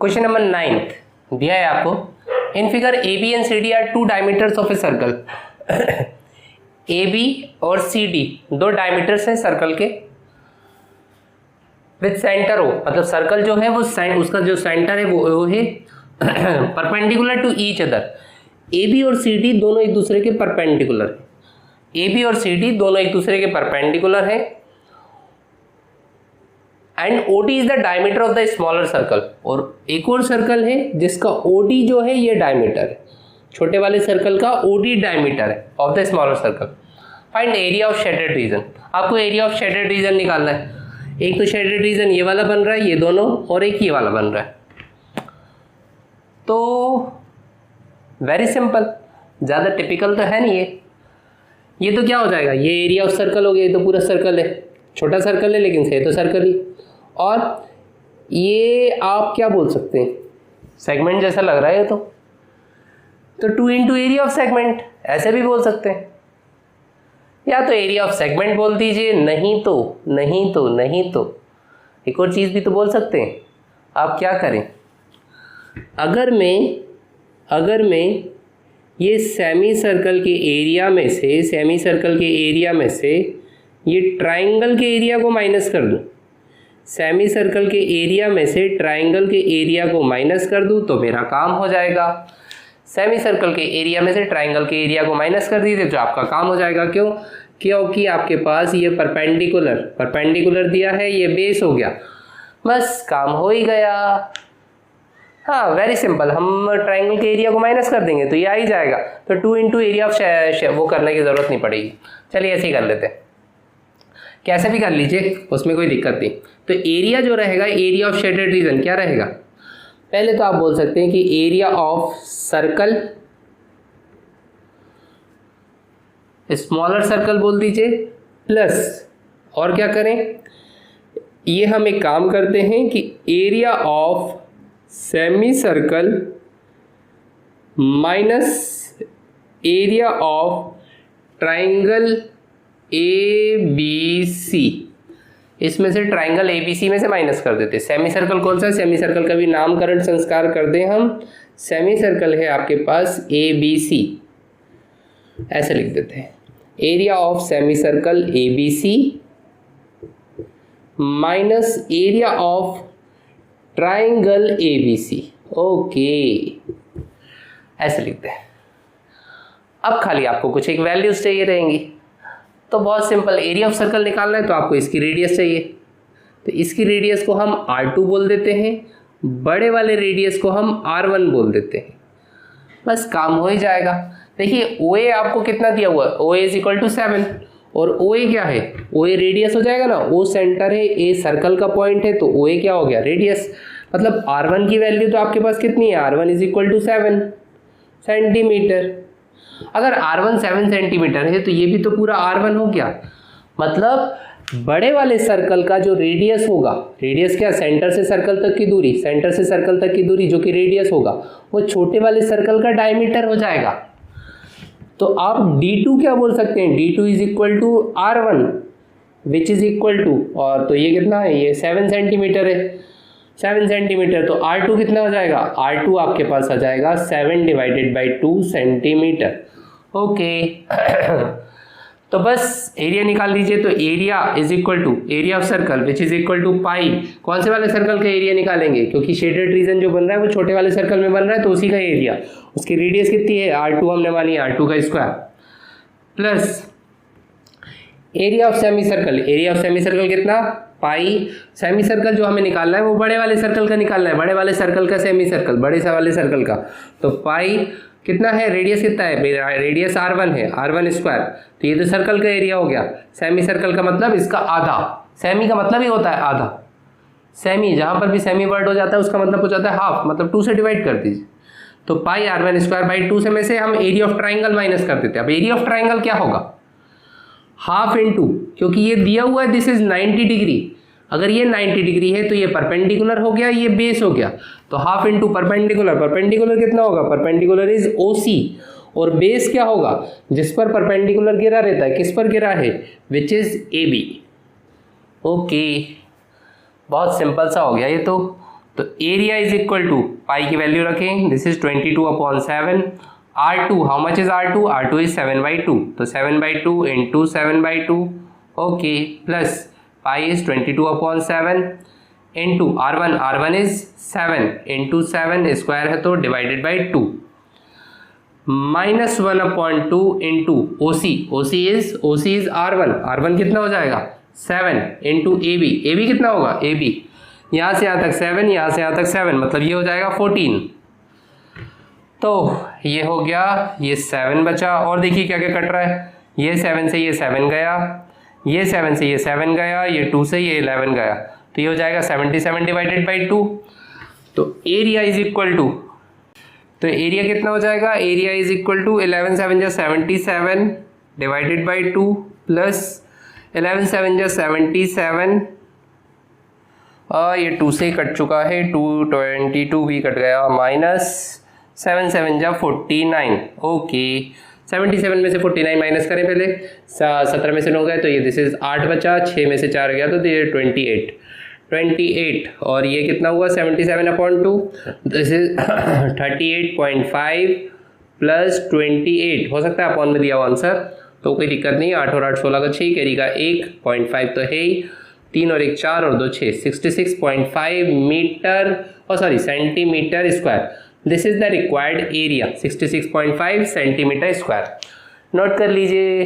Question number 9 दिया है आपको। In figure A B and C D are two diameters of a circle. A B और C D दो diameters हैं circle के, विद सेंटर हो, मतलब सर्कल जो है वो उसका जो सेंटर है वो है perpendicular to each other. A B और सी डी दोनों एक दूसरे के परपेंडिकुलर है। ए बी और सी डी दोनों एक दूसरे के परपेंडिकुलर है। And O D is the diameter of the smaller circle. और एक और सर्कल है जिसका ओ डी जो है ये डायमीटर है, छोटे वाले सर्कल का ओ डी डायमीटर है of the smaller circle. Find area of shaded region. आपको एरिया ऑफ शेडेड रीजन निकालना है। एक तो शेडेड रीजन ये वाला बन रहा है, ये दोनों, और एक ये वाला बन रहा है। तो वेरी सिंपल, ज़्यादा टिपिकल तो है नहीं ये तो क्या हो जाएगा, ये एरिया ऑफ सर्कल हो गया। ये तो पूरा सर्कल है, छोटा सर्कल है लेकिन से तो सर्कल ही। और ये आप क्या बोल सकते हैं, सेगमेंट जैसा लग रहा है ये तो 2 इंटू एरिया ऑफ सेगमेंट ऐसे भी बोल सकते हैं, या तो एरिया ऑफ सेगमेंट बोल दीजिए, नहीं तो एक और चीज़ भी तो बोल सकते हैं। आप क्या करें, अगर मैं ये सेमी सर्कल के एरिया में से ये ट्राइंगल के एरिया को माइनस कर दूं, सेमी सर्कल के एरिया में से ट्राइंगल के एरिया को माइनस कर दूं तो मेरा काम हो जाएगा। सेमी सर्कल के एरिया में से ट्राइंगल के एरिया को माइनस कर दीजिए तो आपका काम हो जाएगा। क्यों? क्योंकि आपके पास ये परपेंडिकुलर दिया है, ये बेस हो गया, बस काम हो ही गया। हाँ, वेरी सिंपल, हम ट्राइंगल के एरिया को माइनस कर देंगे तो ये आ ही जाएगा। तो 2 इंटू एरिया ऑफ वो करने की ज़रूरत नहीं पड़ेगी। चलिए ऐसे ही कर लेते हैं, कैसे भी कर लीजिए, उसमें कोई दिक्कत नहीं। तो एरिया जो रहेगा, एरिया ऑफ शेडेड रीजन क्या रहेगा, पहले तो आप बोल सकते हैं कि area of circle, smaller circle बोल दीजिए, प्लस और क्या करें, ये हम एक काम करते हैं कि area of semi circle minus area of triangle A B C, इसमें से ट्राइंगल ए बी सी में से माइनस कर देते। सेमी सर्कल कौन सा है, सेमी सर्कल का भी नामकरण संस्कार कर दें हम। सेमी सर्कल है आपके पास ए बी सी, ऐसे लिख देते हैं, area of semi circle A B C minus area of triangle A B C. Okay, ऐसे लिखते हैं। अब खाली आपको कुछ एक वैल्यूज चाहिए रहेंगी, तो बहुत सिंपल, एरिया ऑफ सर्कल निकालना है तो आपको इसकी रेडियस चाहिए, तो इसकी रेडियस को हम R2 बोल देते हैं, बड़े वाले रेडियस को हम R1 बोल देते हैं, बस काम हो ही जाएगा। देखिए OA आपको कितना दिया हुआ है, OA इज इक्वल टू 7, और OA क्या है, OA रेडियस हो जाएगा ना, O सेंटर है, A सर्कल का पॉइंट है, तो OA क्या हो गया, रेडियस। मतलब R1 की वैल्यू तो आपके पास कितनी है, R1 is equal to 7 centimetre. अगर R1 7 सेंटीमीटर है तो ये भी तो पूरा R1 हो गया। मतलब बड़े वाले सर्कल का जो रेडियस होगा, रेडियस क्या, सेंटर से सर्कल तक की दूरी, जो कि रेडियस होगा, वो छोटे वाले सर्कल का डायमीटर हो जाएगा। तो आप D2 क्या बोल सकते हैं, D2 is equal to R1 which is equal to, और तो ये कितना है, ये 7 सेंटीमीटर है, 7 सेंटीमीटर, तो R2 कितना हो जाएगा, R2 आपके पास आ जाएगा 7 डिवाइडेड बाई 2 सेंटीमीटर। ओके तो बस एरिया निकाल लीजिए। तो area is equal to area of circle which is equal to pi, कौन से वाले सर्कल का एरिया निकालेंगे, क्योंकि शेडेड रीजन जो बन रहा है वो छोटे वाले सर्कल में बन रहा है, तो उसी का एरिया, उसकी रेडियस कितनी है, R2 हमने मानी, R2 का square, plus area of semi circle, area of semi circle कितना, पाई। सेमी सर्कल जो हमें निकालना है वो बड़े वाले सर्कल का निकालना है, बड़े वाले सर्कल का सेमी सर्कल, बड़े से वाले सर्कल का, तो पाई कितना है, रेडियस कितना है, रेडियस R1 है, R1 स्क्वायर, तो ये तो सर्कल का एरिया हो गया। सेमी सर्कल का मतलब इसका आधा, सेमी का मतलब ही होता है आधा, सेमी जहाँ पर भी सेमी वर्ड हो जाता है उसका मतलब हो जाता है हाफ, मतलब 2 से डिवाइड कर दीजिए, तो पाई R1 स्क्वायर बाई 2 से में से हम एरिया ऑफ ट्राइंगल माइनस कर देते हैं। अब एरिया ऑफ ट्राइंगल क्या होगा, हाफ इंटू, क्योंकि ये दिया हुआ है दिस इज 90 डिग्री, अगर ये 90 डिग्री है तो ये परपेंडिकुलर हो गया, ये बेस हो गया, तो हाफ इंटू परपेंडिकुलर कितना होगा, परपेंडिकुलर इज OC, और बेस क्या होगा, जिस पर परपेंडिकुलर गिरा रहता है, किस पर गिरा है, विच इज AB। ओके, बहुत सिंपल सा हो गया ये तो। तो एरिया इज इक्वल टू पाई की वैल्यू रखें, this is 22/7। R2 how much is R2? R2 is 7/2, तो 7/2 into 7/2 okay, plus pi is 22/7 into R1 is 7 into 7 square है तो divided by 2 minus 1/2 into OC is R1 कितना हो जाएगा 7 into AB कितना होगा AB यहाँ से यहाँ तक 7, यहाँ से यहाँ तक 7, मतलब ये हो जाएगा 14। तो ये हो गया, ये 7 बचा, और देखिए क्या क्या कट रहा है, ये 7 से ये 7 गया, ये 7 से ये 7 गया, ये 2 से ये 11 गया, तो ये हो जाएगा 77 डिवाइडेड बाई 2। तो एरिया इज इक्वल टू, तो एरिया कितना हो जाएगा, एरिया इज इक्वल टू 11 7 जा 77 डिवाइडेड बाई 2 प्लस 11 7 जा 77, और ये 2 से कट चुका है, 222 भी कट गया, माइनस 7 7 जा 49 ओके। 77 में से 49 माइनस करें पहले, 17 में से 9 गए तो ये दिस इज 8 बचा, 6 में से 4 गया तो ये 28, और ये कितना हुआ 77/2, दिस इज 38.5 प्लस 28, हो सकता है अपॉन में दिया हुआ आंसर, तो कोई दिक्कत नहीं, 8 और 8 16 का 6, कैरी का 1.5 तो है ही, 3 और 1 4 और 2 6, 66.5 मीटर और sorry centimetre square, this is the required area 66.5 centimetre square. Note कर लीजिए।